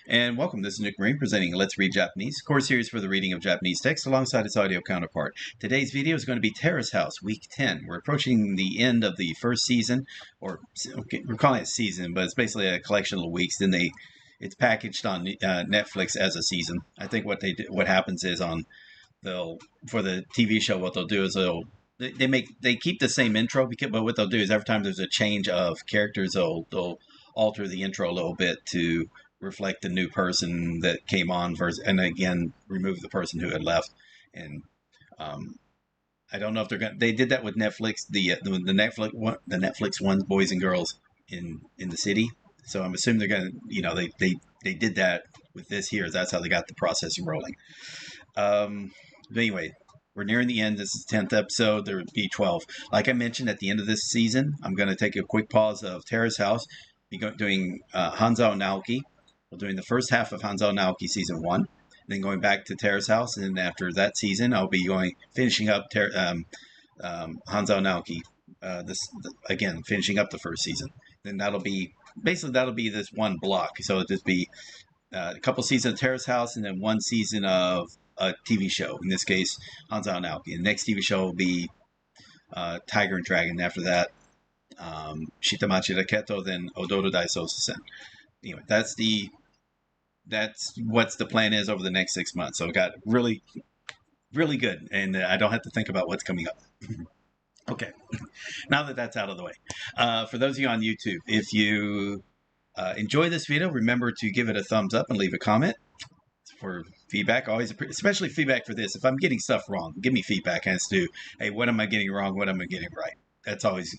And welcome. This is Nick Marine presenting Let's Read Japanese, course series for the reading of Japanese text alongside its audio counterpart. Today's video is going to be Terrace House, Week 10. We're approaching the end of the first season, or we're calling it season, but it's basically a collection of weeks. Then it's packaged on Netflix as a season. I think what happens is for the TV show, what they'll do is they keep the same intro, but what they'll do is every time there's a change of characters, they'll alter the intro a little bit to reflect the new person that came on versus, and again remove the person who had left. And I don't know if they did that with Netflix, the Netflix ones, Boys and Girls in the City. So I'm assuming they're gonna, they did that with this here. That's how they got the process rolling. But anyway, we're nearing the end. This is the 10th episode. There would be 12. Like I mentioned, at the end of this season, I'm going to take a quick pause of Terrace House, doing Hanzao Naoki. We're doing the first half of Hanzao Naoki Season 1, then going back to Terrace House, and then after that season, I'll be finishing up Hanzao Naoki, finishing up the first season. Then that'll be this one block. So it'll just be a couple seasons of Terrace House, and then one season of a TV show. In this case, Hanzao Naoki. The next TV show will be Tiger and Dragon. After that, Shitamachi Raketo, then Odoro Daisosa-sen. Anyway, that's what the plan is over the next 6 months. So it got really, really good, and I don't have to think about what's coming up. Okay, now that that's out of the way. For those of you on YouTube, if you enjoy this video, remember to give it a thumbs up and leave a comment. For feedback, especially feedback for this. If I'm getting stuff wrong, give me feedback as to, hey, what am I getting wrong? What am I getting right? That's always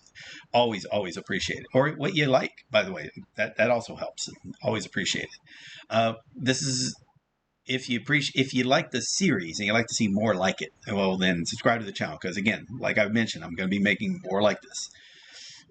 appreciated. Or what you like, by the way, that also helps. Always appreciate it. This is if you like the series and you like to see more like it, well, then subscribe to the channel, because again, like I've mentioned, I'm going to be making more like this.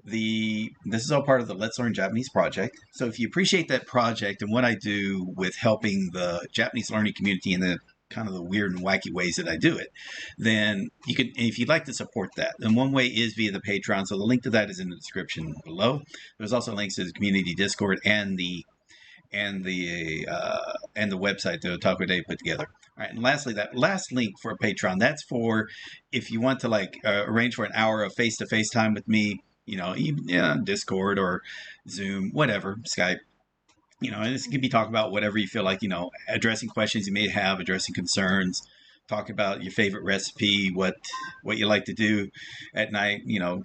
This is all part of the Let's Learn Japanese project. So if you appreciate that project and what I do with helping the Japanese learning community in the kind of the weird and wacky ways that I do it, then you can, if you'd like to support that, then one way is via the Patreon. So the link to that is in the description below. There's also links to the community Discord and the website that Otaku Day put together. All right, and lastly, that last link for Patreon, that's for if you want to arrange for an hour of face-to-face time with me. Discord or Zoom, whatever, Skype. And this can be talking about whatever you feel like, addressing questions you may have, addressing concerns, talk about your favorite recipe, what you like to do at night,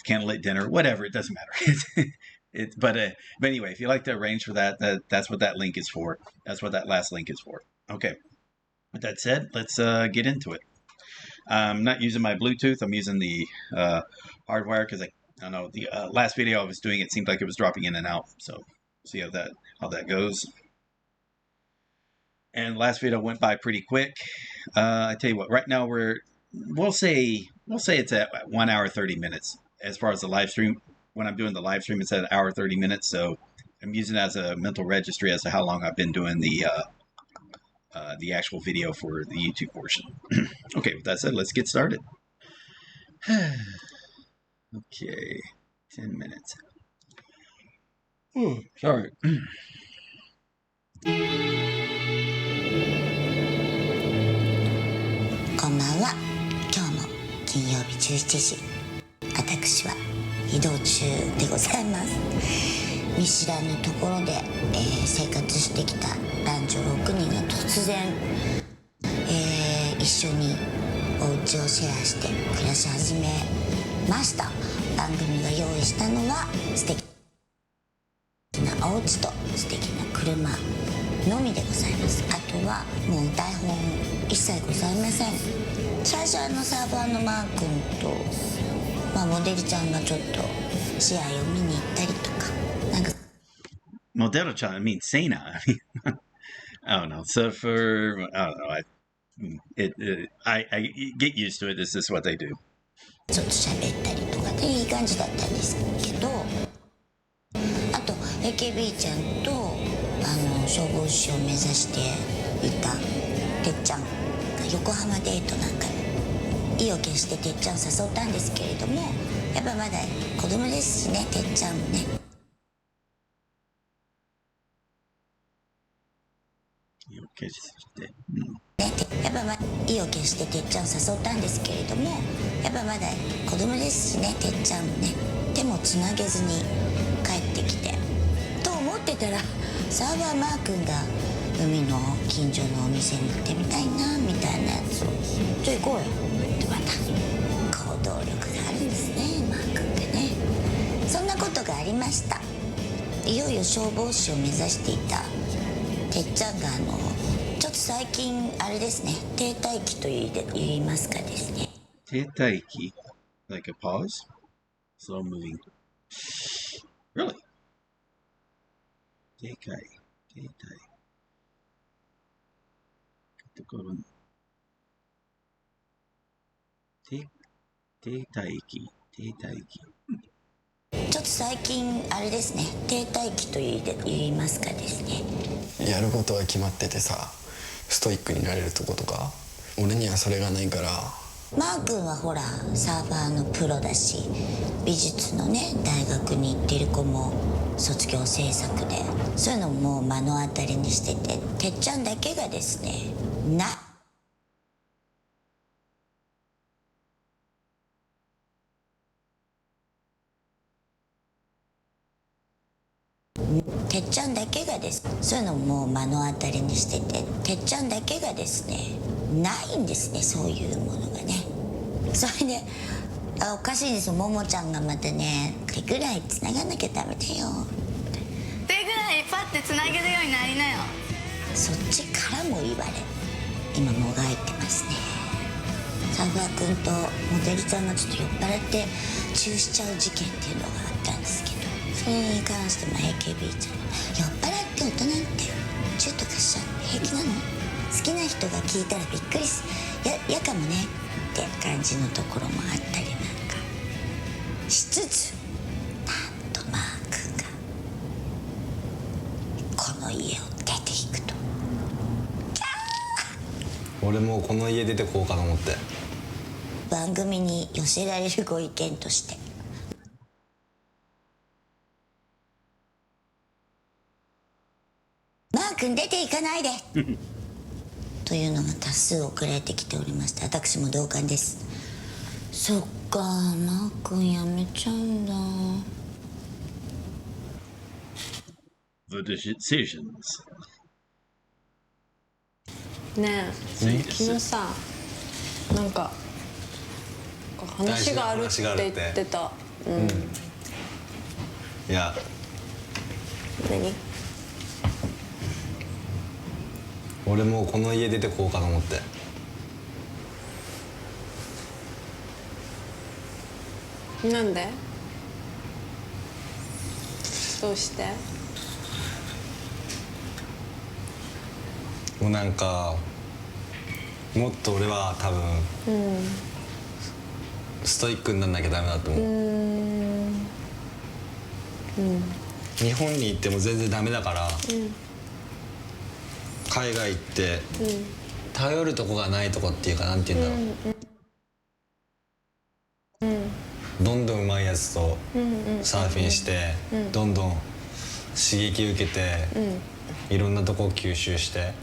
candlelit dinner, whatever, it doesn't matter. But anyway, if you like to arrange for that, that's what that link is for. That's what that last link is for. Okay. With that said, let's get into it. I'm not using my Bluetooth. I'm using the hardwire because I don't know, the last video I was doing, it seemed like it was dropping in and out. So see how that goes. And last video went by pretty quick. I tell you what, right now we'll say it's at 1 hour 30 minutes as far as the live stream. When I'm doing the live stream, it's at 1 hour 30 minutes. So I'm using it as a mental registry as to how long I've been doing the actual video for the YouTube portion. Okay, with that said, let's get started. Okay, 10 minutes. Oh, sorry. こんばんは。今日も金曜日17時、私は移動中でございます。見知らぬところで、生活してきた男女6人が突然、一緒にお家をシェアして暮らし始めました。番組が用意したのは素敵なお家と素敵な車のみでございます。あとはもう台本一切ございません。最初サーバーのマー君と、モデルちゃんがちょっと試合を見に行ったりとか、なんかModelo-chan, I mean Seina. I don't know. So I don't know. I get used to it. This is what they do. ちょっと喋ったりとかでいい感じだったんですけど、あと AKB ちゃんと消防士を目指していたてっちゃんが横浜デートなんかに意を決しててっちゃんを誘ったんですけれども、やっぱまだ子供ですしね、てっちゃんもね。意を決して、ね、やっぱ意を決しててっちゃんを誘ったんですけれども、やっぱまだ子供ですしね、てっちゃんもね、手もつなげずに帰ってきてと思ってたら、サーバーマー君が海の近所のお店に行ってみたいなみたいなやつを「じゃあ行こうよ」ってまた行動力があるんですね、マー君ってね。そんなことがありました。いよいよ消防士を目指していたてっちゃんがちょっと最近あれですね、停滞期と言いますかですね。停滞期 like a pause? Slow moving. Really? 停滞ところ停滞期ちょっと最近あれですね、停滞期と言いますかですね。やることは決まっててさ、ストイックになれるとことか、俺にはそれがないから。マー君はほらサーファーのプロだし、美術のね大学に行ってる子も卒業制作で、そういうのももう目の当たりにしてて、てっちゃんだけがですねてっちゃんだけがです、そういうのもう目の当たりにしてて、てっちゃんだけがですねないんですね、そういうものがね。それでおかしいんですよ、ももちゃんがまたね「手ぐらいつながなきゃダメだよ」手ぐらいパッてつなげるようになりなよ。そっちからも言われ、今もがいてますね。サーファー君とモデルちゃんがちょっと酔っ払ってチューしちゃう事件っていうのがあったんですけど、それに関しても AKB ちゃん「酔っ払って大人ってチューとかしちゃ平気なの？好きな人が聞いたらびっくりやかもね」って感じのところもあったりなんかしつつ、なんとマー君がこの家を出ていくと。俺もうこの家出てこうかと思って。番組に寄せられるご意見として、マー君出ていかないでというのが多数送られてきておりまして、私も同感です。そっか、マー君やめちゃうんだ。 The decisions. ねえ、昨日さ、なんか話があるって言ってた。いや、何？俺もうこの家出てこうかと思って。なんで？どうして？もうなんかもっと俺は多分、ストイックになんなきゃダメだと思う。日本に行っても全然ダメだから、海外行って、頼るとこがないとこっていうか、なんて言うんだろう、どんどん上手いやつとサーフィンして、どんどん刺激受けて、いろんなとこを吸収して、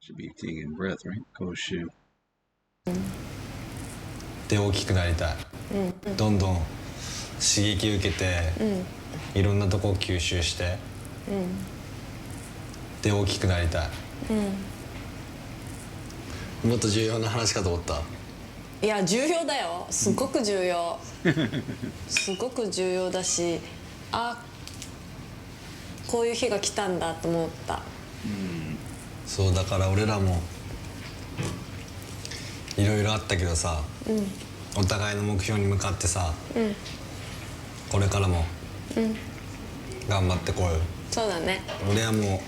Should be taking breath, right? 口臭。で大きくなりたい。どんどん刺激受けて、いろんなとこを吸収して、で大きくなりたい。もっと重要な話かと思った。いや、重要だよ。すごく重要。すごく重要だし、こういう日が来たんだと思った。そうだから俺らもいろいろあったけどさ、お互いの目標に向かってさ、これからも頑張ってこうよ。そうだね。俺はも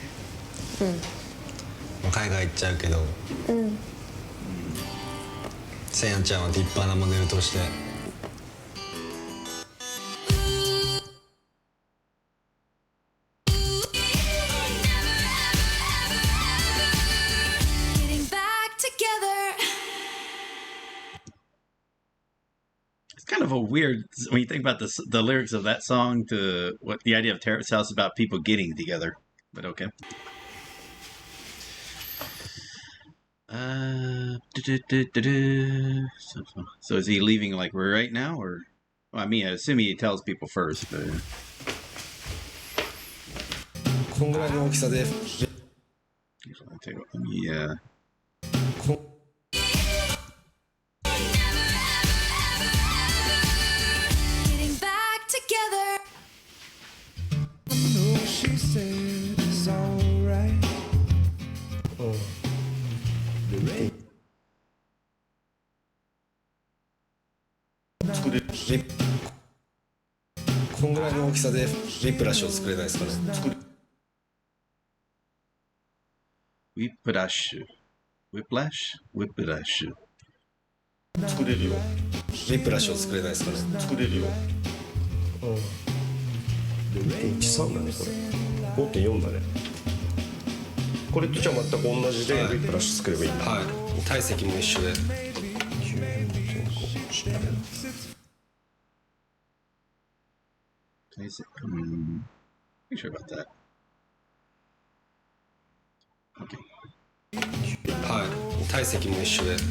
う、海外行っちゃうけど、せやちゃんは立派なモデルとして。It's kind of of a weird when you think about the lyrics of that song to what the idea of Terrace House about people getting together. But okay. So is he leaving like right now, or? Well, I mean, I assume he tells people first, but. こんぐらいの大きさで Yeah. Getting back together. She said it's alright. The rain. こんぐらいの大きさでリップラッシュを作れないですかね。Whiplash. Whiplash. 作れるよ。リップラッシュを作れないですかね。作れるよ。1.13だねこれ。5.4だね。これとじゃあ全く同じでリップラッシュ作ればいいんだ。はい。体積も一緒で。Not sure about that. Okay. はい。体積も一緒で。フ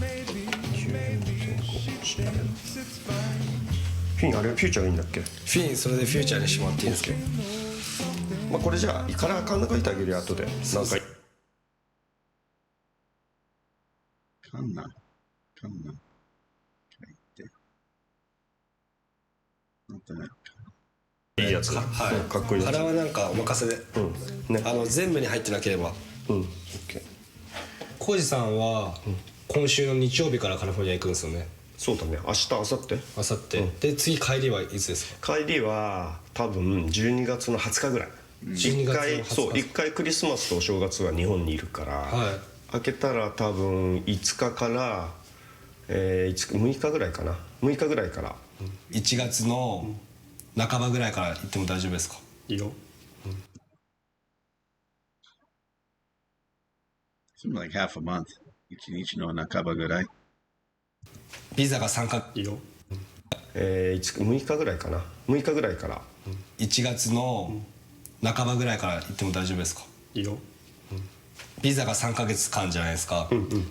ィンあれフューチャーいいんだっけ？フィンそれでフューチャーにしてもらっていいですか。まあこれじゃあカラーカンナ書いてあげるよ後で。なんか。かんな。書いて。なんとね。いいやつ。はい。かっこいいやつ。柄はなんかお任せで。ね。全部に入ってなければ。オッケー。コウジさんは今週の日曜日からカリフォルニア行くんですよね。そうだね。明日明後日。明後日。で次帰りはいつですか。帰りは多分12月の20日ぐらい。12月の20日。そう一回クリスマスとお正月は日本にいるから。はい。開けたら多分5日から6日ぐらいかな。6日ぐらいから。1月の半ばぐらいから行っても大丈夫ですか。いいよ。Seems like half a month. 1日の半ばぐらい。ビザが3かいいよ。6日ぐらいかな。6日ぐらいから。1月の半ばぐらいから行っても大丈夫ですか。いいよ。ビザが3ヶ月間じゃないですか。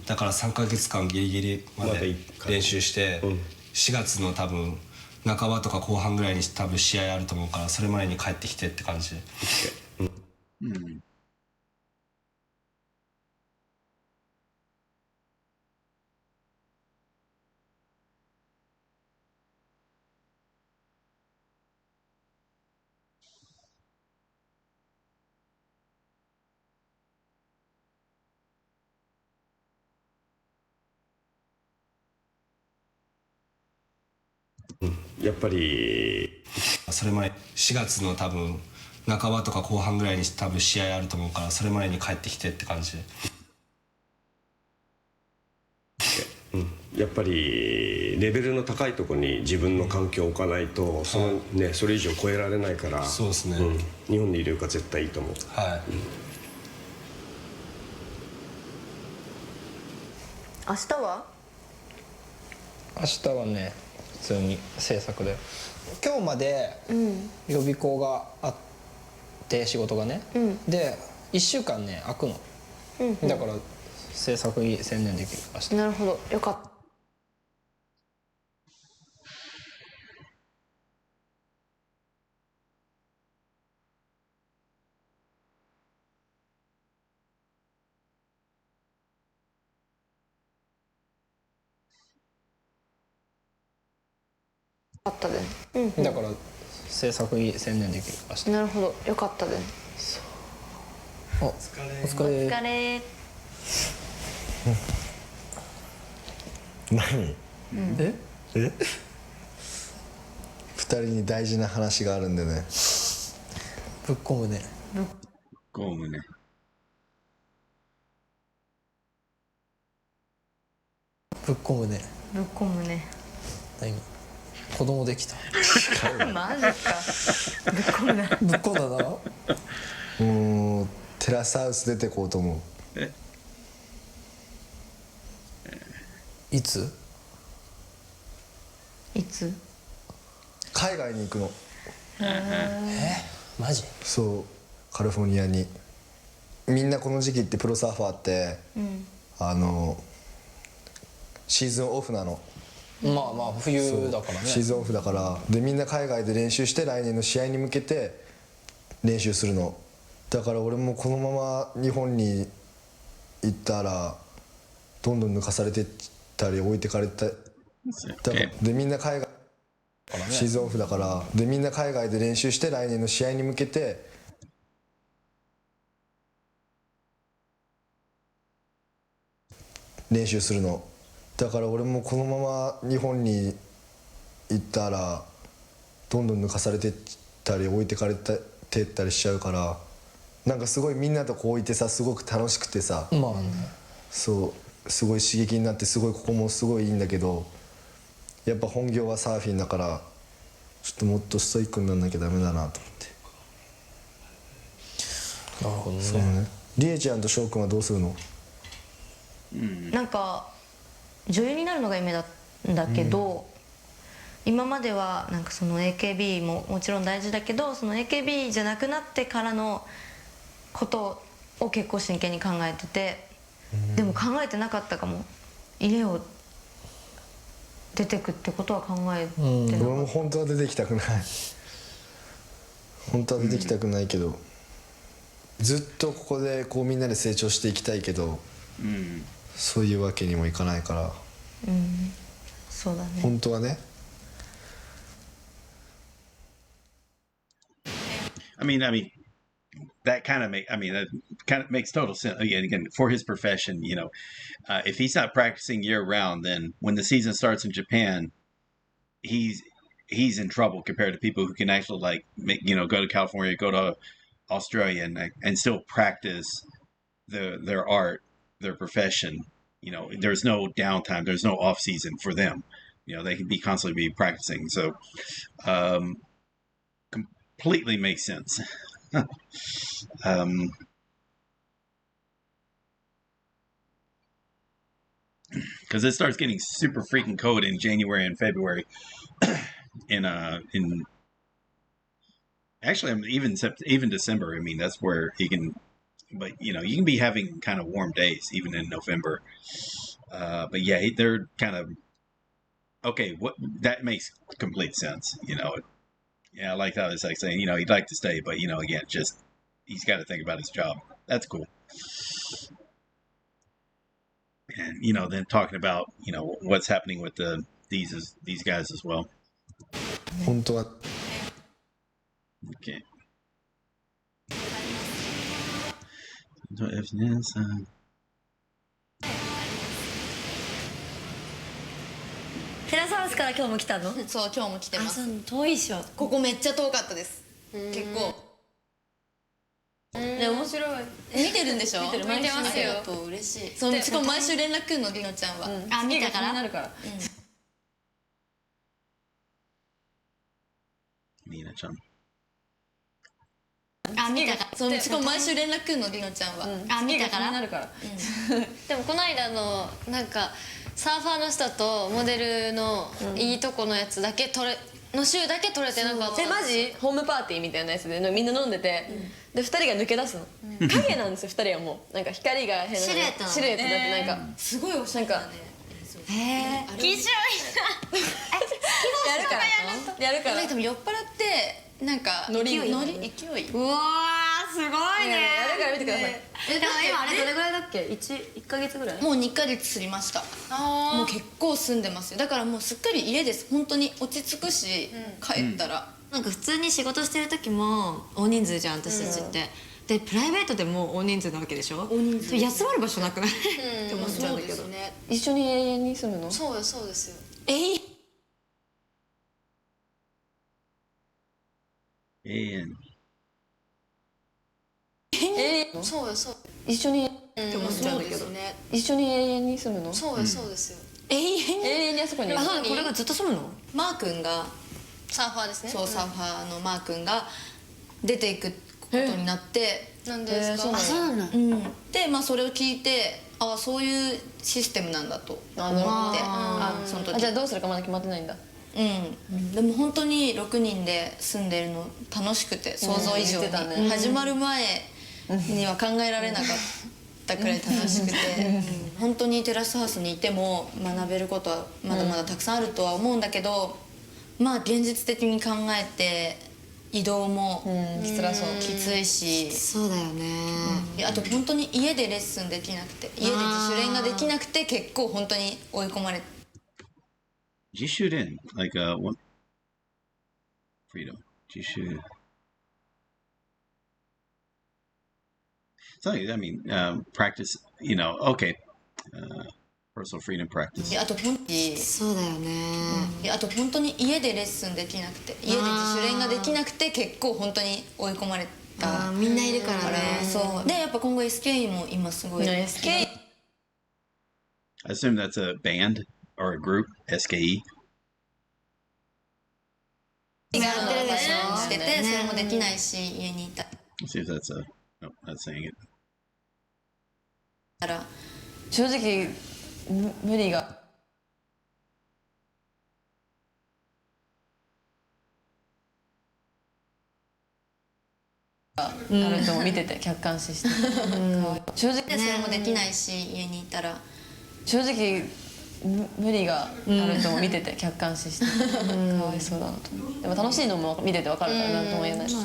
だから3ヶ月間ギリギリまで練習して4月の多分半ばとか後半ぐらいに多分試合あると思うからそれまでに帰ってきてって感じで。やっぱりそれまで4月の多分半ばとか後半ぐらいに多分試合あると思うからそれまでに帰ってきてって感じで。やっぱりレベルの高いところに自分の環境を置かないとそれ以上超えられないから。そうですね。日本にいるよりか絶対いいと思う。はい。明日は？明日はね普通に制作で今日まで予備校があって仕事がね、で1週間ね空くの、だから制作に専念できる明日。なるほど、よかった。あったで、だから制作に専念できる明日。なるほど、よかったで。お疲れ。お疲れ。何？え2人に大事な話があるんでね。ぶっ込むね。ゴムね。ぶっ込むね。ぶっ込むね。何？子供できた。マジか。ぶっ込むな。ぶっ込んだな。もうテラスハウス出てこうと思う。いつ？いつ？海外に行くの。マジ？そうカリフォルニアに。みんなこの時期ってプロサーファーって、シーズンオフなの。まあまあ冬だからね。シーズンオフだからでみんな海外で練習して来年の試合に向けて練習するの。だから俺もこのまま日本に行ったらどんどん抜かされてったり置いてかれた。でみんな海外シーズンオフだからでみんな海外で練習して来年の試合に向けて練習するの。だから俺もこのまま日本に行ったらどんどん抜かされてったり置いてかれてったりしちゃうから、なんかすごいみんなとこういてさすごく楽しくてさ、まあね、そうすごい刺激になってすごいここもすごいいいんだけど、やっぱ本業はサーフィンだからちょっともっとストイックになんなきゃダメだなと思って。なるほどね。そうね。りえちゃんと翔くんはどうするの？なんか女優になるのが夢だんだけど、今まではなんかその AKB ももちろん大事だけど、その AKB じゃなくなってからのことを結構真剣に考えてて、でも考えてなかったかも。家を出てくってことは考えてなかった。俺も本当は出てきたくない本当は出てきたくないけど、ずっとここでこうみんなで成長していきたいけど、そういうわけにもいかないから、そうだね。本当はね。I mean, that kind of makes total sense. Again, for his profession, if he's not practicing year round, then when the season starts in Japan, he's in trouble compared to people who can actually go to California, go to Australia, and still practice their art, their profession. There's no downtime, there's no off season for them. They can be constantly be practicing. So, completely makes sense. Because it starts getting super freaking cold in January and February. in actually, even December. I mean, that's where you can. But you can be having kind of warm days even in November. But yeah, they're kind of okay. What that makes complete sense. Yeah, I like how it's like saying he'd like to stay, but again, just he's got to think about his job. That's cool. And then talking about what's happening with these guys as well. 本当は Okay. テラスハウスから今日も来たの？そう今日も来てます。遠いっしょ。ここめっちゃ遠かったです。結構。ね、面白い。見てるんでしょ？見てますよ。嬉しい。そうしかも毎週連絡くんのりのちゃんは。あ、見たから。なるから。りなちゃん。あ、見たから。そうしかも毎週連絡くんのりのちゃんは。あ、見たから。なるから。でもこの間のなんかサーファーの人とモデルのいいとこのやつだけの週だけ撮れてなかった。マジ？ホームパーティーみたいなやつでみんな飲んでて、で2人が抜け出すの。影なんですよ2人はもうなんか光が変なシルエットだってなんかすごいおしゃれだね。へえ。気象いな。やるから。でも酔っ払ってなんか勢い。うわーすごいね。やるから見てください。でも今あれどれぐらいだっけ？1ヶ月ぐらい？もう2ヶ月すりました。もう結構住んでますよ。だからもうすっかり家です。本当に落ち着くし、帰ったらなんか普通に仕事してる時も大人数じゃん私たちって。でプライベートでも大人数なわけでしょ。大人数休まる場所なくないって思っちゃうんだけど。一緒に永遠に住むの？そうですよ。永遠。そう。一緒にって思っちゃうんだけど。一緒に永遠に住むの？そうですよ。永遠にあそこに。あ、そうだ。これがずっと住むの？マー君がサーファーですね。そうサーファーのマー君が出ていくことになって。なんでですか？あ、そうなんだ。でそれを聞いてそういうシステムなんだと思って。その時。じゃあどうするかまだ決まってないんだ。でも本当に6人で住んでるの楽しくて、想像以上に、始まる前には考えられなかったくらい楽しくて、本当にテラスハウスにいても学べることはまだまだたくさんあるとは思うんだけど、まあ現実的に考えて移動もきついし、そうだよね。あと本当に家でレッスンできなくて、家で自主練ができなくて結構本当に追い込まれて。自主練 like what freedom 自主 so I mean practice you know okay personal freedom practice あとそうだよね。あと本当に家でレッスンできなくて、家で自主練ができなくて結構本当に追い込まれた。みんないるからね。そうでやっぱ今後 SKE も今すごい SKE I assume that's a band or a group SKE やってるでしょしてて、それもできないし家にいた let's see if that's a no not saying it ら正直無理があると見てて客観視して正直それもできないし家にいたら正直無理があると見てて客観視してかわいそうだなと思う。でも楽しいのも見てて分かるから何とも言えないし。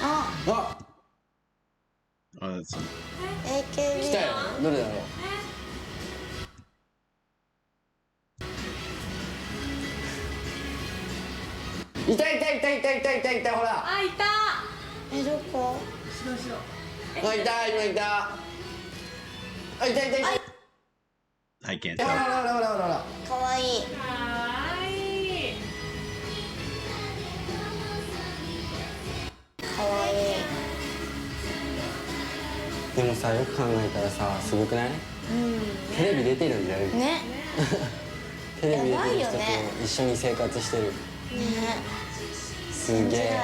あ oh that's AKB 来たよ。どれだろう。いたいたいたいたいたいたいたほら。あいた。どこ？あいた今いた。あいたいたいた。 I can't ほら tell ほらほらほらほら。かわいい。かわいい。でもさ、よく考えたらさ、すごくない？テレビ出てるんだよ。ね。テレビ出てる人とやばいよね一緒に生活してる。ね。すげえ。信じられない。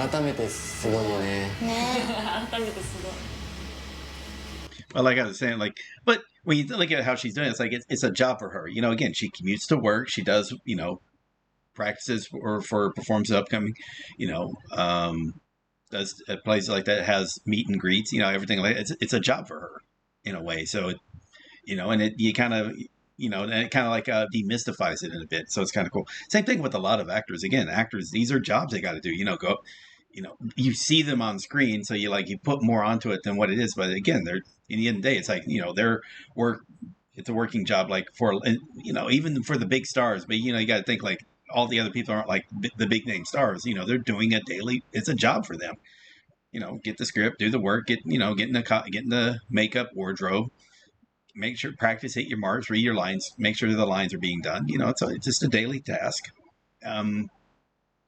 改めてすごいよね。ね。 well like I was saying like but when you look at how she's doing it's like it's a job for her, you know, again she commutes to work, she does, you know, practices for performances upcoming, you know, does at places like that, has meet and greets, you know, everything like it's a job for her in a way, so you know, and it you kind of you know, and it kind of like demystifies it in a bit, so it's kind of cool. Same thing with a lot of actors. Again, actors, these are jobs they got to do, you know, go, you know, you see them on screen, so you put more onto it than what it is, but again, they're in the end of the day, it's like, you know, their work, it's a working job, like for, you know, even for the big stars, but you know, you got to think like all the other people aren't like the big name stars, you know, they're doing a daily, it's a job for them, you know, get the script, do the work, get, you know, getting the makeup, wardrobe, make sure practice, hit your marks, read your lines, make sure the lines are being done, you know, it's just a daily task.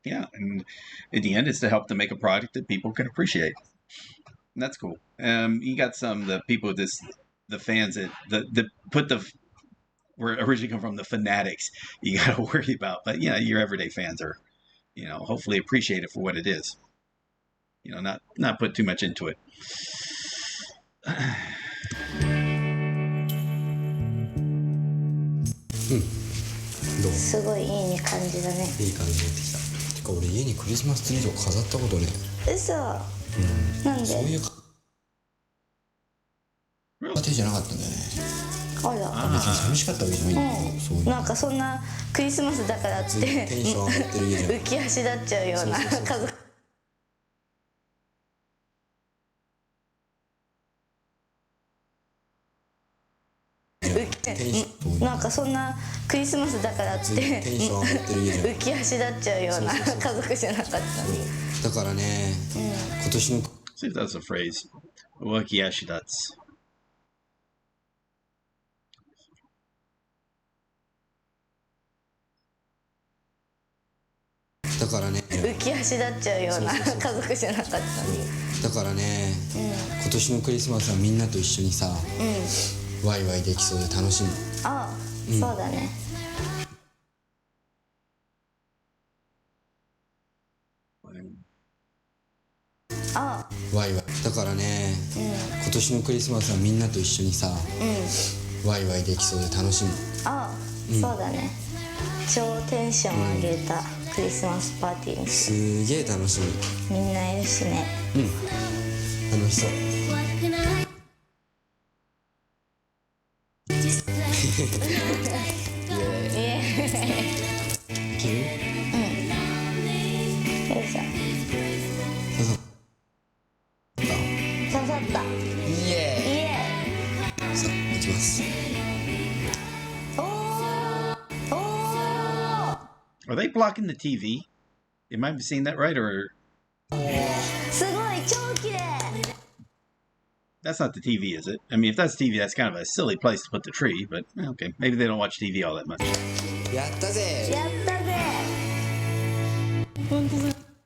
Yeah, and in the end it's to help to make a product that people can appreciate, and that's cool. You got the people, the fans that the put the where originally come from, the fanatics you got to worry about, but yeah, your everyday fans are, you know, hopefully appreciate it for what it is, you know, not put too much into it. すごいいい感じだね。いい感じになってきた。てか俺家にクリスマスツリーとか飾ったことね。嘘。なんで？そういう家庭じゃなかったんだよね。あら。別に寂しかったわけじゃないんだけど、そういうなんかそんなクリスマスだからってテンション上がってる家じゃん。浮き足立っちゃうような家族。なんかそんなクリスマスだからってテンション上がってる家じゃん。浮き足立っちゃうような家族じゃなかったのに。だからね、今年の See if that's a phrase. Wakiashidatsu. だからね、浮き足立っちゃうような家族じゃなかったのに。だからね、今年のクリスマスはみんなと一緒にさ、ワイワイできそうで楽しむ。ああ、そうだね。あワイワイだからね、今年のクリスマスはみんなと一緒にさ、ワイワイできそうで楽しみ。そうだね。超テンション上げたクリスマスパーティーにすげえ楽しみ。みんないるしね。楽しそう。刺さった。イエーイ。さあ行きます。Are they blocking the TV? Am I seeing that right, or すごい超綺麗。 that's not the TV, is it? I mean, if that's TV, that's kind of a silly place to put the tree. But okay, maybe they don't watch TV all that much. やったぜ。やったぜ。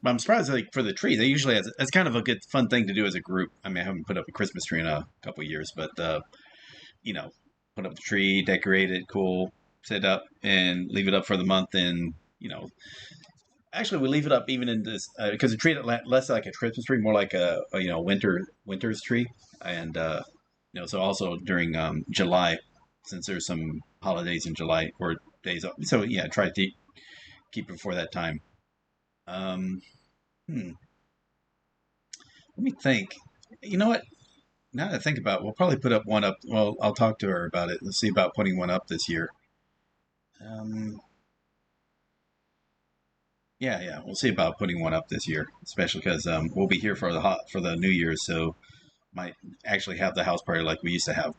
But I'm surprised, like for the tree, they usually that's kind of a good fun thing to do as a group. I mean, I haven't put up a Christmas tree in a couple of years, but put up the tree, decorate it, cool, set up, and leave it up for the month. And actually, we leave it up even in this because we treat it less like a Christmas tree, more like a winter's tree. And so also during July, since there's some holidays in July or days off. So yeah, try to keep it before that time. Let me think. You know what? Now that I think about it, we'll probably put up one up. Well, I'll talk to her about it. Let's see about putting one up this year. Yeah, we'll see about putting one up this year, especially because we'll be here for the New Year's, so might actually have the house party like we used to have.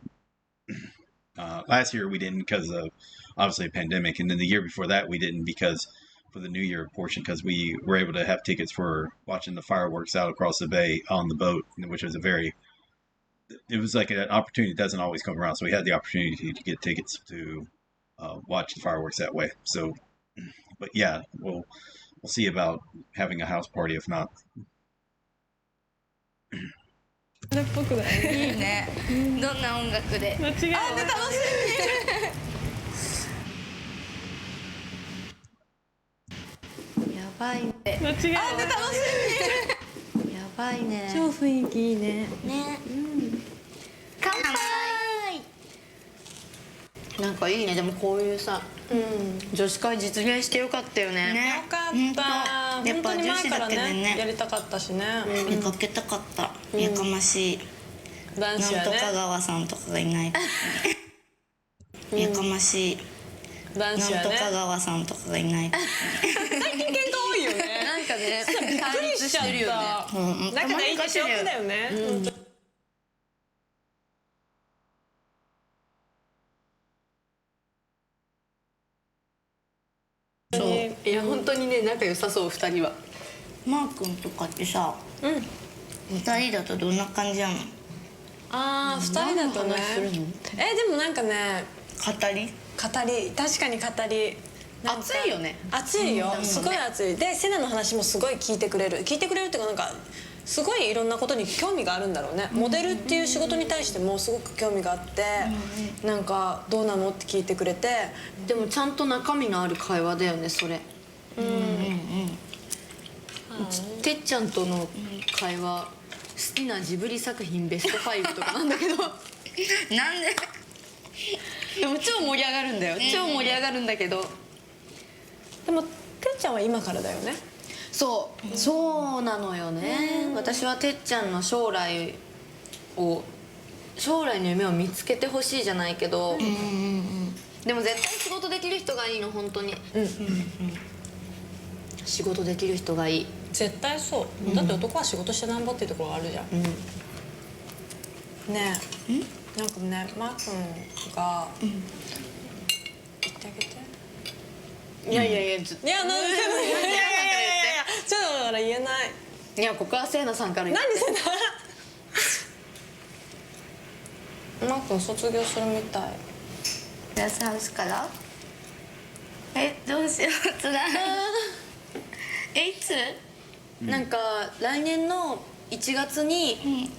Last year we didn't because of obviously a pandemic, and then the year before that we didn't because for the New Year portion because we were able to have tickets for watching the fireworks out across the bay on the boat, which was it was like an opportunity that doesn't always come around. So we had the opportunity to get tickets to watch the fireworks that way. So, but yeah, we'll see about having a house party if not. それっぽくないね。いいね。どんな音楽で。間違いない。楽しやばいね。み。間違いない。楽しやばいね。み。超雰囲気いいね。ね。乾杯。なんかいいね。でもこういうさ、女子会実現してよかったよね。よかった。やっぱ本当に前から女子だけでねねやりたかったしね。見かけたかった。やかましい。男子はね。なんとか川さんとかがいない。やかましい。男子はね。なんとか川さんとかがいない。最近喧嘩多いよね。なんかね、びっくりしちゃった。仲がいいって証拠だよね。本当に。いや本当にね仲良さそう2人は。マー君とかってさ、2人だとどんな感じなの？ああ、2人だとね。でもなんかね、語り確かに語り。熱いよね。熱いよ、すごい熱い。でセナの話もすごい聞いてくれるっていうかなんかすごいいろんなことに興味があるんだろうね。モデルっていう仕事に対してもすごく興味があって、なんかどうなのって聞いてくれて。でもちゃんと中身のある会話だよねそれ。てっちゃんとの会話好きなジブリ作品ベスト5とかなんだけどなんで？でも超盛り上がるんだよ。超盛り上がるんだけど。でもてっちゃんは今からだよね。そうなのよね。私はてっちゃんの将来の夢を見つけてほしいじゃないけど、でも絶対仕事できる人がいいの本当に。仕事できる人がいい。絶対そう。だって男は仕事してなんぼっていうところがあるじゃん。ねえ、なんかね、マー君が言ってあげて。いやなんでちょっとだから言えない。いやここはせいなさんから言って。何せな。マー君卒業するみたい。テラスハウスから？どうしようつらい。いつ？なんか来年の1月に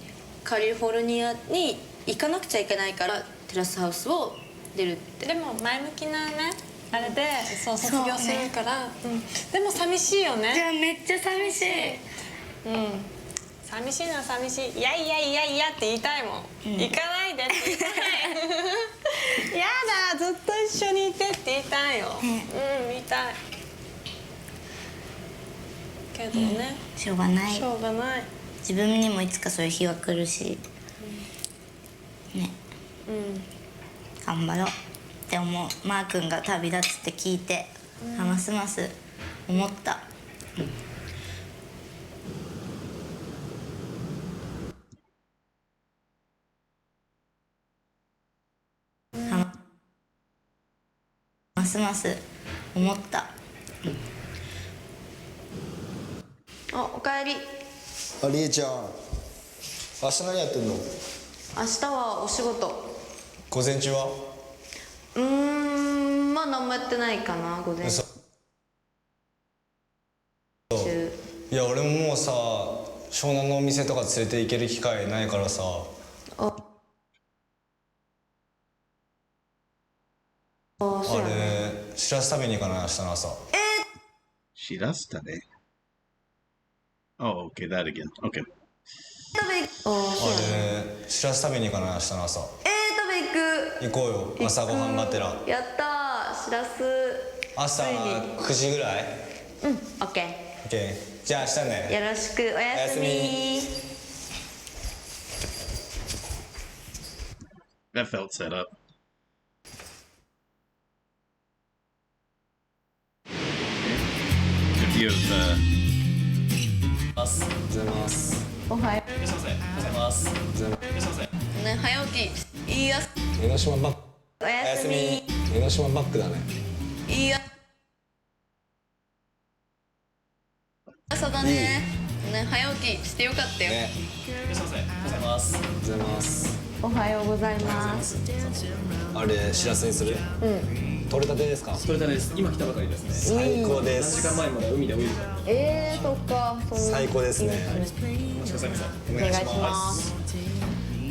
カリフォルニアに行かなくちゃいけないからテラスハウスを出るって。でも前向きなねあれでそう卒業するから、でも寂しいよね。じゃあめっちゃ寂しい。寂しいのは寂しい。いやいやいやいやって言いたいもん。行かないでって言いたい。やだ、ずっと一緒にいてって言いたいよ。言いたい。けどね、しょうがない。しょうがない。自分にもいつかそういう日は来るし、ね、頑張ろうって思う。マー君が旅立つって聞いて、ますます思った。ますます思った。あ、おかえり。あ、りえちゃん、明日何やってんの？明日はお仕事。午前中は？まあ何もやってないかな、午前中。いや俺ももうさ、湘南のお店とか連れて行ける機会ないからさ。あれ、しらす食べに行かない？明日の朝。しらす食べ？Oh, okay, that again. Okay. あれ、しらす食べに行かない？明日の朝。食べ行く。行こうよ、朝ごはんがてら。やったー、しらす。朝9時ぐらい？オッケー。オッケー。じゃあ明日ね。よろしく、おやすみ。That felt set up. Good view of おはようございます。おはよいらっしゃいませ。おはようございます。いらっしゃいませ。うね、早起きいいや。江ノ島バック。おやすみ。江ノ島バックだね。いいや。朝だね。ね、早起きしてよかったよ。ね。いらっしゃいませ。おはようございます。おはようございます。おはようございます。あれ、しらすにする？取れたてですか？取れたてです。今来たばかりですね。最高で何時す。間前まで海で泳いでた。そっか。最高ですね。お待ちくださいませ。お願いします。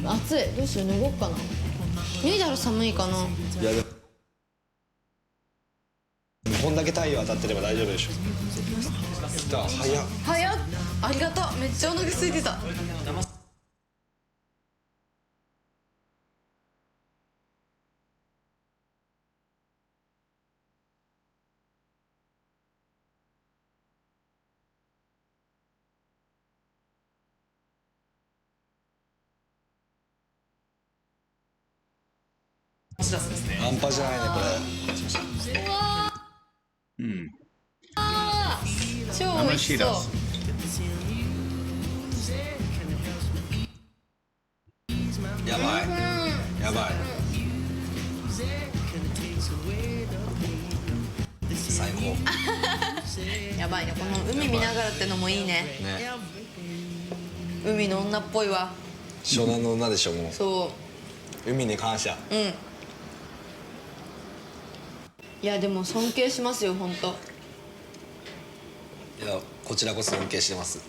暑い。どうしよう、脱ごうかな。脱いだら寒いかな。いやでもこんだけ太陽当たってれば大丈夫でしょ。だから早っ。早っ。ありがとう。めっちゃお腹空いてた。しらすですね。半端じゃないねこれ。超美味しそう。やばい。やばい。最高。やばいね、この海見ながらってのもいいね。ね。海の女っぽいわ。湘南の女でしょもう。そ海に感謝。う。いやでも尊敬しますよ、本当。いやこちらこそ尊敬してます。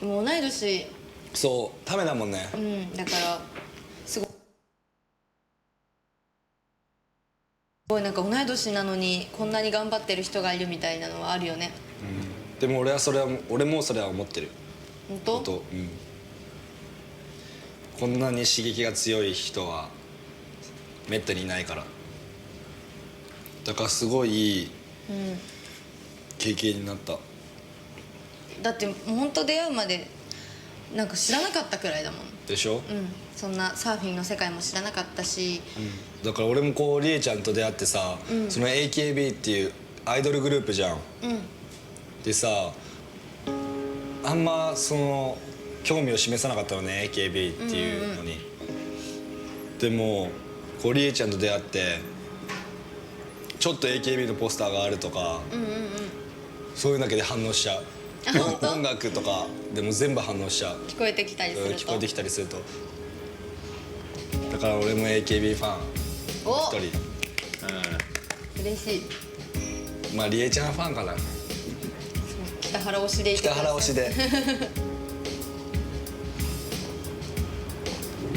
もう同い年。そうためだもんね。だからすごいなんか同い年なのにこんなに頑張ってる人がいるみたいなのはあるよね。でも俺もそれは思ってる。本当？こんなに刺激が強い人はめったにいないから。だからすごいいい経験になった。だってもう本当出会うまでなんか知らなかったくらいだもん。でしょ？そんなサーフィンの世界も知らなかったし、だから俺もこうりえちゃんと出会ってさ、その AKB っていうアイドルグループじゃん。でさあんまその興味を示さなかったのね AKB っていうのに。でもこうりえちゃんと出会ってちょっと AKB のポスターがあるとか、そういうだけで反応しちゃう。音楽とかでも全部反応しちゃう。聞こえてきたりすると。聞こえてきたりすると。だから俺も AKB ファン一人。嬉しい。まありえちゃんファンかな。北原推しでいてください。北原推しで。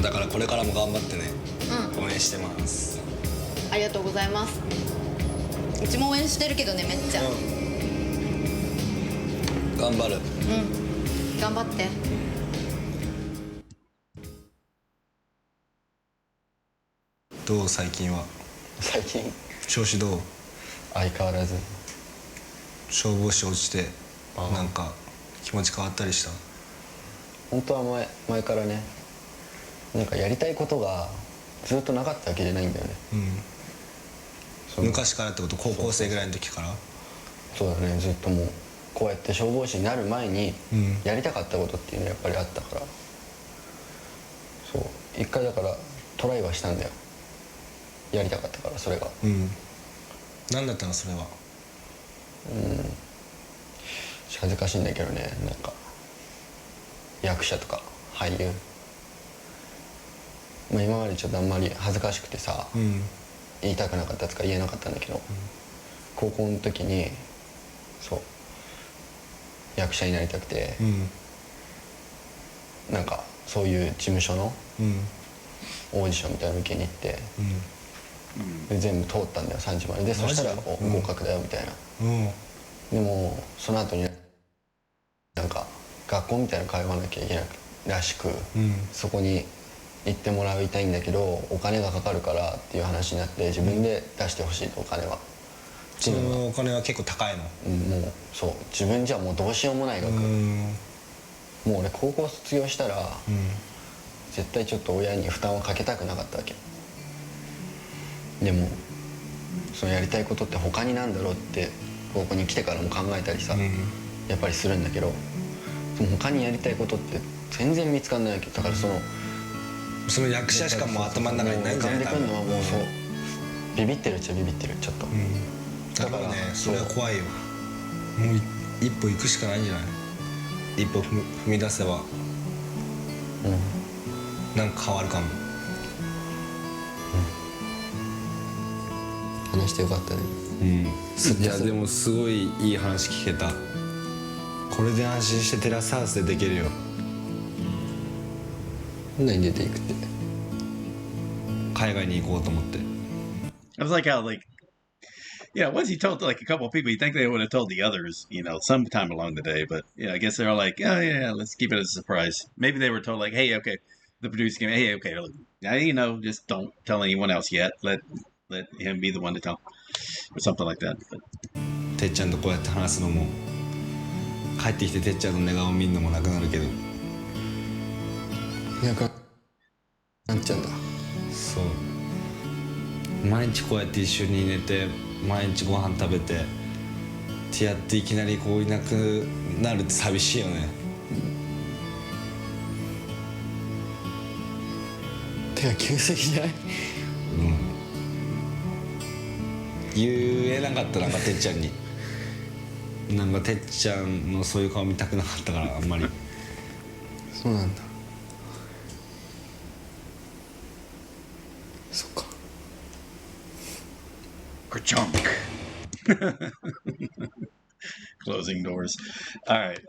だからこれからも頑張ってね、応援してます。あありがとうございます。うちも応援してるけどね、めっちゃ。頑張る。頑張って。どう最近は？最近調子どう？相変わらず消防士落ちてなんか気持ち変わったりした？本当は前からね、なんかやりたいことがずっとなかったわけじゃないんだよね。昔からってこと？高校生ぐらいの時から？そうだね、ずっともうこうやって消防士になる前にやりたかったことっていうのはやっぱりあったから、そう一回だからトライはしたんだよ。やりたかったから、それが。何だったのそれは？恥ずかしいんだけどね、なんか役者とか俳優、今までちょっとあんまり恥ずかしくてさ、言いたくなかったとか言えなかったんだけど、高校の時にそう役者になりたくて、なんかそういう事務所のオーディションみたいなの受けに行って、で全部通ったんだよ、3時までで。そしたら合格だよみたいな。でもその後になんか学校みたいなの通わなきゃいけないらしく、そこに行ってもらいたいんだけどお金がかかるからっていう話になって、自分で出してほしいと、お金は。そのお金は結構高いの？もうそう、自分じゃもうどうしようもない額。もう俺高校卒業したら、絶対ちょっと親に負担をかけたくなかったわけ。でもそのやりたいことって他になんだろうって高校に来てからも考えたりさ、やっぱりするんだけど、その他にやりたいことって全然見つかんないわけだから、その役者しかもう頭の中にないんじゃない？浮かんでくるのはもうそうビビってるっちゃビビってる、ちょっと。だからね、それは怖いよ。もう一歩行くしかないんじゃない？一歩踏み出せばなんか変わるかも。話してよかったね。いやでもすごいいい話聞けた。これで安心してテラスハウスでできるよ。何出ていくって？海外に行こうと思って。I was like how once he told like a couple of people, you think they would have told the others, sometime along the day. But yeah, I guess they're all like, oh yeah, let's keep it as a surprise. Maybe they were told like, hey, okay, the producer came, hey, okay, look, just don't tell anyone else yet. Let him be the one to tell, or something like that. But. てっちゃんとこうやって話すのも、帰ってきててっちゃんの寝顔見るのもなくなるけど。なっちゃうんだ。そう。毎日こうやって一緒に寝て、毎日ご飯食べてってやっていきなりこういなくなるって寂しいよね。てか急すぎじゃない？言えなかった、なんかてっちゃんに。なんかてっちゃんのそういう顔見たくなかったから、あんまり。そうなんだ。そっか。Ka-chunk. Closing doors. All right.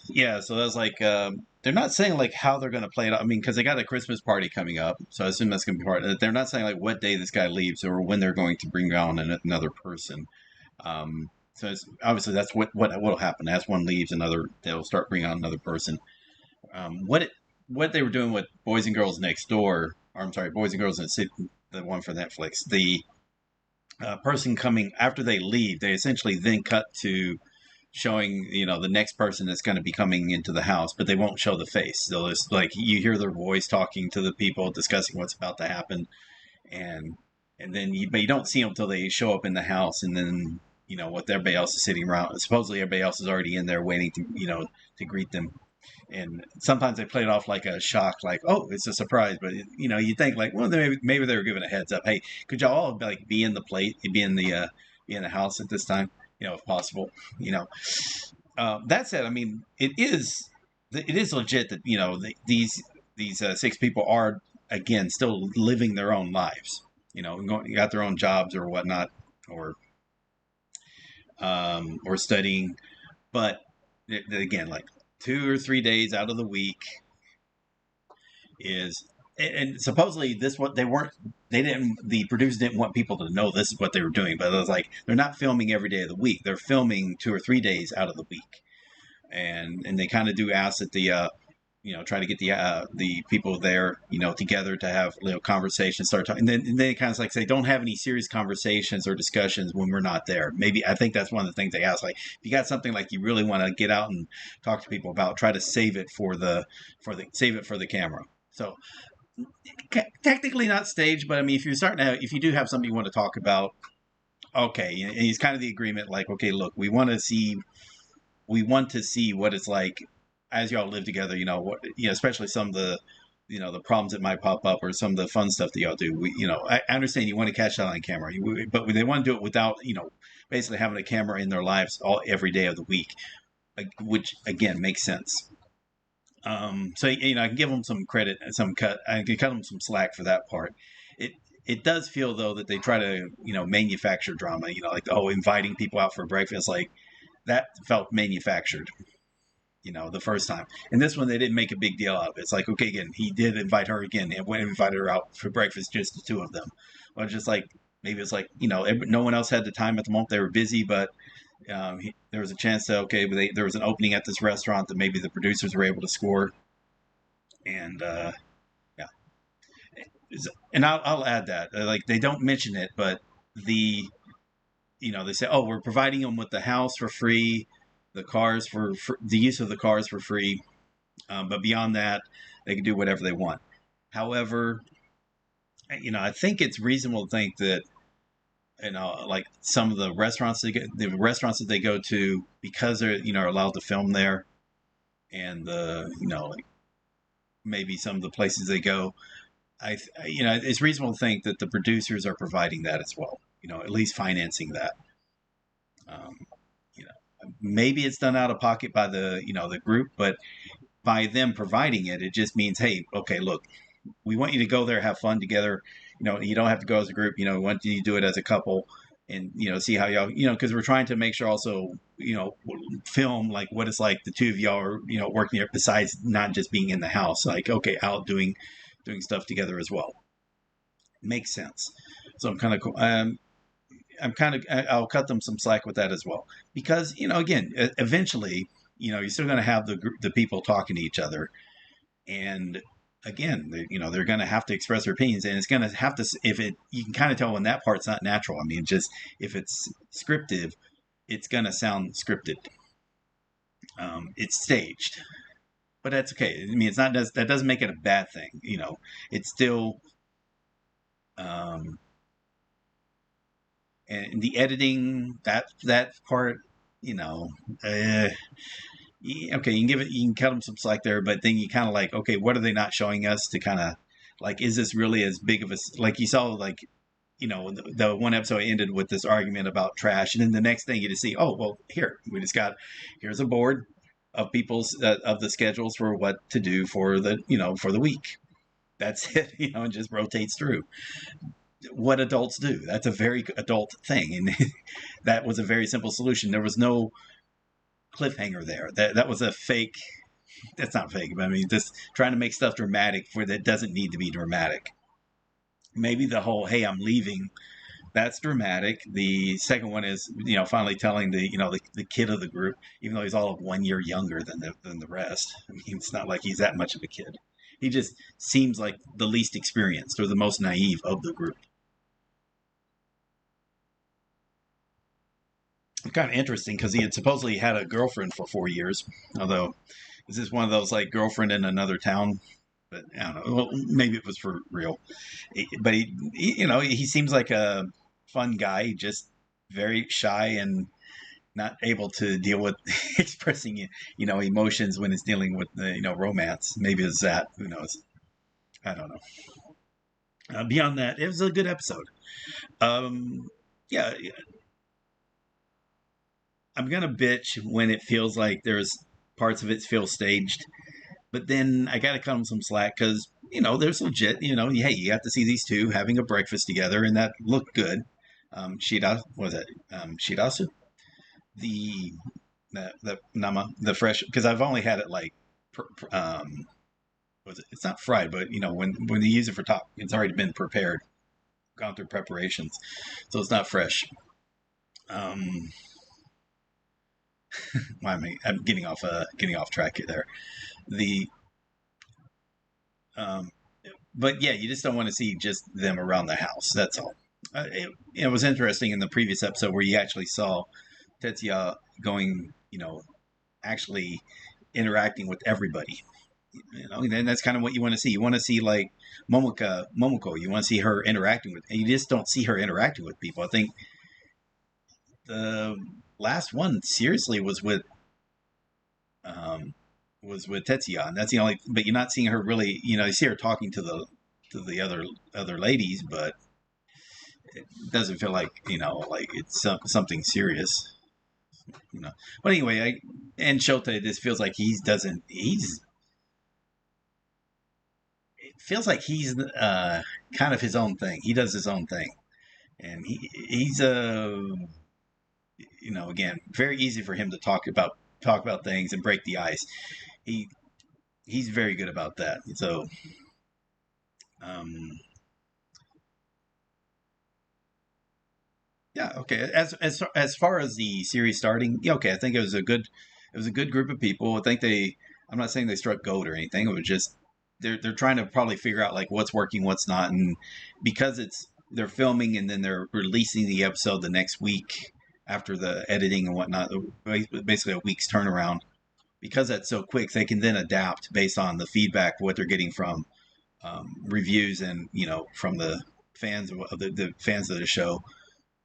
Yeah, so that's like they're not saying like how they're going to play it out. I mean, because they got a Christmas party coming up, so I assume that's going to be part of it. They're not saying like what day this guy leaves or when they're going to bring on another person. So it's, obviously that's what will happen. As one leaves, they'll start bringing on another person. What they were doing with Boys and Girls Next Door, or I'm sorry, Boys and Girls in the City, the one for Netflix. The person coming after they leave, they essentially then cut to showing the next person that's going to be coming into the house, but they won't show the face. So it's like you hear their voice talking to the people, discussing what's about to happen, and then but you don't see them until they show up in the house, and then what everybody else is sitting around. Supposedly everybody else is already in there waiting to to greet them. And sometimes they play it off like a shock, like, oh, it's a surprise. But you think like, well, maybe they were giving a heads up. Hey, could y'all all like be in the house at this time, if possible. That said, I mean, it is legit that these 6 people are again still living their own lives. Got their own jobs or whatnot, or studying, but again, like 2 or 3 days out of the week is, and supposedly this what the producers didn't want people to know this is what they were doing, but it was like they're not filming every day of the week, they're filming 2 or 3 days out of the week, and they kind of do ask that the try to get the people there, together to have conversations, start talking, and then kind of like say, don't have any serious conversations or discussions when we're not there. Maybe I think that's one of the things they ask. Like, if you got something like you really want to get out and talk to people about, try to save it for the camera. So technically not staged, but I mean, if you do have something you want to talk about, okay, and it's kind of the agreement. Like, okay, look, we want to see what it's like as y'all live together, especially some of the, the problems that might pop up or some of the fun stuff that y'all do. I understand you want to catch that on camera, but they want to do it without, basically having a camera in their lives every day of the week, which again makes sense. So I can give them some credit and I can cut them some slack for that part. It does feel though that they try to, manufacture drama, like, inviting people out for breakfast, like that felt manufactured. The first time. And this one, they didn't make a big deal out of it. It's like, okay, again, he did invite her again and went and invited her out for breakfast, just the two of them. Well, just like, maybe it's like, no one else had the time at the moment. They were busy, but there was a chance that, there was an opening at this restaurant that maybe the producers were able to score. And, yeah. And I'll add that. Like, they don't mention it, but they say, we're providing them with the house for free, the cars for the use of the cars for free, but beyond that, they can do whatever they want. However, I think it's reasonable to think that, like some of the restaurants that they go to, because they're are allowed to film there, and like maybe some of the places they go, it's reasonable to think that the producers are providing that as well. At least financing that. Maybe it's done out of pocket by the the group, but by them providing it, it just means, hey, okay, look, we want you to go there, have fun together. You don't have to go as a group. We want you to do it as a couple, and see how y'all, because we're trying to make sure also, film like what it's like the two of y'all are, working there, besides not just being in the house, like, okay, out doing stuff together as well. Makes sense. So I'll cut them some slack with that as well, because again, eventually, you're still going to have the people talking to each other, and again, they're going to have to express their opinions, and it's going to have to, you can kind of tell when that part's not natural. I mean, just if it's scripted, it's going to sound scripted. It's staged, but that's okay. I mean, that doesn't make it a bad thing. It's still. And the editing, that part, okay, you can cut them some slack there, but then you kind of like, okay, what are they not showing us to kind of like, is this really as big of a, like you saw, like, the one episode ended with this argument about trash, and then the next thing you just see, here's a board of people's of the schedules for what to do for the for the week. That's it, and just rotates through. What adults do. That's a very adult thing, and that was a very simple solution. There was no cliffhanger there. That was a fake. That's not fake, but I mean, just trying to make stuff dramatic where that doesn't need to be dramatic. Maybe the whole "hey, I'm leaving," that's dramatic. The second one is finally telling the kid of the group, even though he's all of 1 year younger than the rest. I mean, it's not like he's that much of a kid. He just seems like the least experienced or the most naive of the group. It's kind of interesting because he had supposedly had a girlfriend for 4 years, although this is one of those like girlfriend in another town. But I don't know. Well, maybe it was for real. But he seems like a fun guy, just very shy and not able to deal with expressing emotions when it's dealing with romance. Maybe it's that. Who knows? I don't know. Beyond that, it was a good episode. Yeah. I'm gonna bitch when it feels like there's parts of it feel staged, but then I gotta cut them some slack because there's legit. Hey, you have to see these two having a breakfast together, and that looked good. Shidasu, the the nama, the fresh, because I've only had it like, it's not fried, but when they use it for top, it's already been prepared, gone through preparations, so it's not fresh. Why am I'm getting off track here there. But yeah, you just don't want to see just them around the house. That's all. It was interesting in the previous episode where you actually saw Tetsuya going, actually interacting with everybody. And that's kind of what you want to see. You want to see like Momoko. You want to see her interacting with, and you just don't see her interacting with people. I think the last one seriously was with Tetsuya, and that's the only. But you're not seeing her really. You see her talking to the other ladies, but it doesn't feel like like it's something serious. But anyway, and Shota, this feels like it feels like he's kind of his own thing. He does his own thing, and he's again, very easy for him to talk about things and break the ice. He's very good about that. So, yeah, okay. As far as the series starting, yeah, okay. I think it was a good group of people. I think I'm not saying they struck gold or anything. It was just they're trying to probably figure out like what's working, what's not, and because they're filming and then they're releasing the episode the next week after the editing and whatnot, basically a week's turnaround. Because that's so quick, they can then adapt based on the feedback, what they're getting from reviews and from the fans of the fans of the show.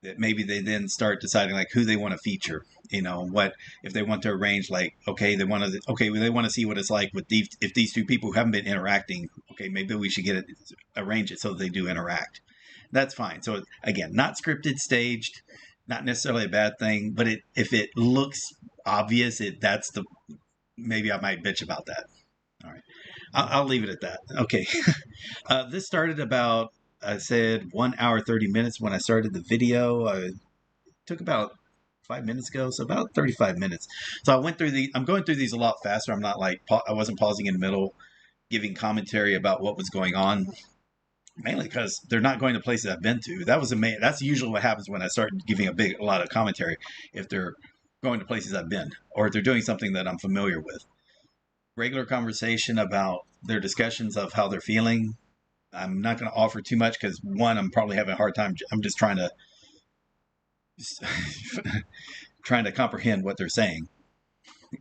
That maybe they then start deciding like who they want to feature. What if they want to arrange like they want to see what it's like with if these two people who haven't been interacting. Okay, maybe we should arrange it so that they do interact. That's fine. So again, not scripted, staged. Not necessarily a bad thing, but if it looks obvious, maybe I might bitch about that. All right, I'll leave it at that. Okay, this started about, I said 1 hour 30 minutes when I started the video. It took about 5 minutes ago, so about 35 minutes. So I'm going through these a lot faster. I'm not like I wasn't pausing in the middle, giving commentary about what was going on. Mainly because they're not going to places I've been to. That's usually what happens when I start giving a lot of commentary. If they're going to places I've been, or if they're doing something that I'm familiar with. Regular conversation about their discussions of how they're feeling. I'm not going to offer too much because one, I'm probably having a hard time. I'm just trying to comprehend what they're saying,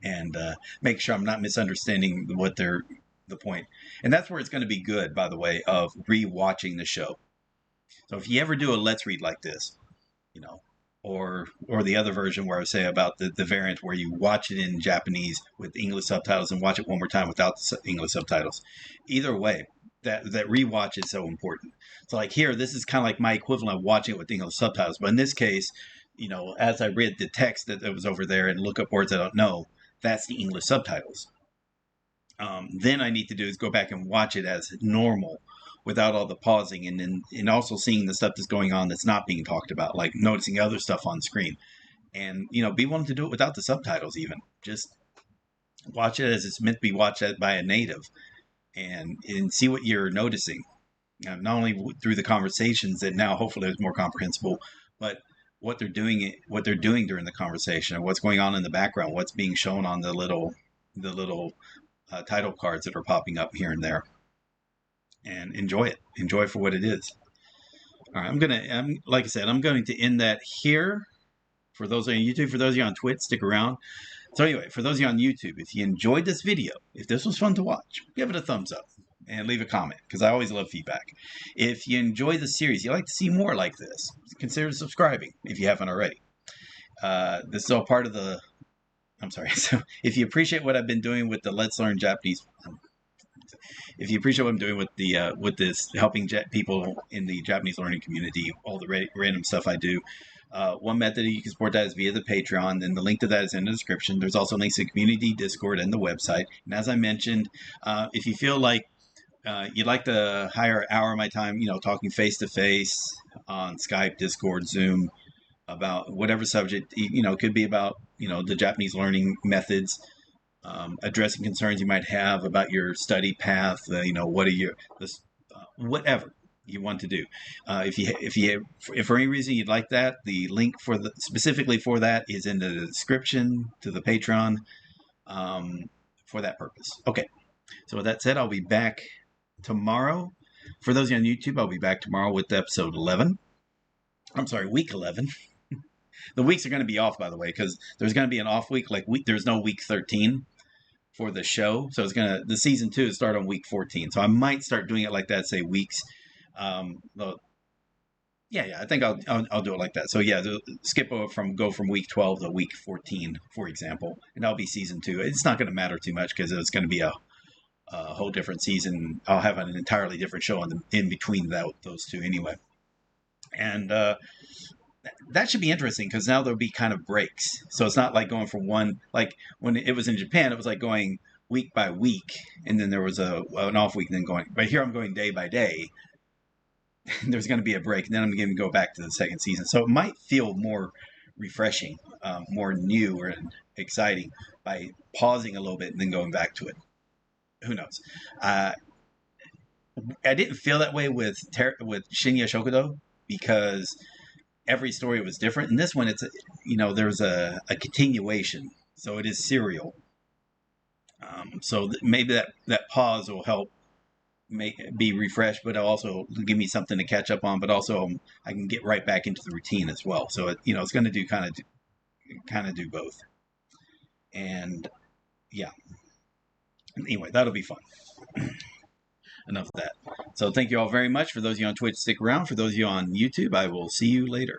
and make sure I'm not misunderstanding the point. And that's where it's going to be good, by the way, of re-watching the show. So if you ever do a let's read like this, or the other version where I say about the variant where you watch it in Japanese with English subtitles and watch it one more time without the English subtitles. Either way, that rewatch is so important. So like here, this is kind of like my equivalent of watching it with English subtitles. But in this case, as I read the text that was over there and look up words I don't know, that's the English subtitles. Then I need to do is go back and watch it as normal without all the pausing, and also seeing the stuff that's going on that's not being talked about, like noticing other stuff on screen, and be willing to do it without the subtitles. Even just watch it as it's meant to be watched by a native, and see what you're noticing, not only through the conversations that now hopefully is more comprehensible, but what they're doing during the conversation, or what's going on in the background, what's being shown on the little title cards that are popping up here and there, and enjoy it for what it is. All right, like I said, I'm going to end that here. For those on YouTube, for those of you on Twitch, stick around. So anyway, for those of you on YouTube, if you enjoyed this video, if this was fun to watch, give it a thumbs up and leave a comment, because I always love feedback. If you enjoy the series, you'd like to see more like this, consider subscribing if you haven't already. This is all part of the... I'm sorry. So if you appreciate what I've been doing with the Let's Learn Japanese... If you appreciate what I'm doing with this, helping people in the Japanese learning community, all the random stuff I do, one method you can support that is via the Patreon, and the link to that is in the description. There's also links to the community, Discord, and the website. And as I mentioned, if you feel like you'd like to hire an hour of my time, talking face-to-face on Skype, Discord, Zoom, about whatever subject. It could be about the Japanese learning methods, addressing concerns you might have about your study path. What are your whatever you want to do. If for any reason you'd like that, the link specifically for that is in the description to the Patreon for that purpose. Okay, so with that said, I'll be back tomorrow. For those of you on YouTube, I'll be back tomorrow with episode 11. I'm sorry, week 11. The weeks are going to be off, by the way, because there's going to be an off week. There's no week 13 for the show, so the season 2 is start on week 14. So I might start doing it like that, say weeks. I think I'll do it like that. So yeah, go from week 12 to week 14, for example, and that'll be season 2. It's not going to matter too much because it's going to be a whole different season. I'll have an entirely different show in between those two anyway, and that should be interesting because now there'll be kind of breaks. So it's not like going from one, like when it was in Japan, it was like going week by week, and then there was an off week, and then going. But here I'm going day by day. There's going to be a break, and then I'm going to go back to the second season. So it might feel more refreshing, more new and exciting by pausing a little bit and then going back to it. Who knows? I didn't feel that way with Shinya Shokudo because every story was different. In this one, there's a continuation, so it is serial. So maybe that pause will help be refreshed, but also give me something to catch up on. But also, I can get right back into the routine as well. So it's going to do kind of do both. And yeah. Anyway, that'll be fun. Enough of that. So thank you all very much. For those of you on Twitch, stick around. For those of you on YouTube, I will see you later.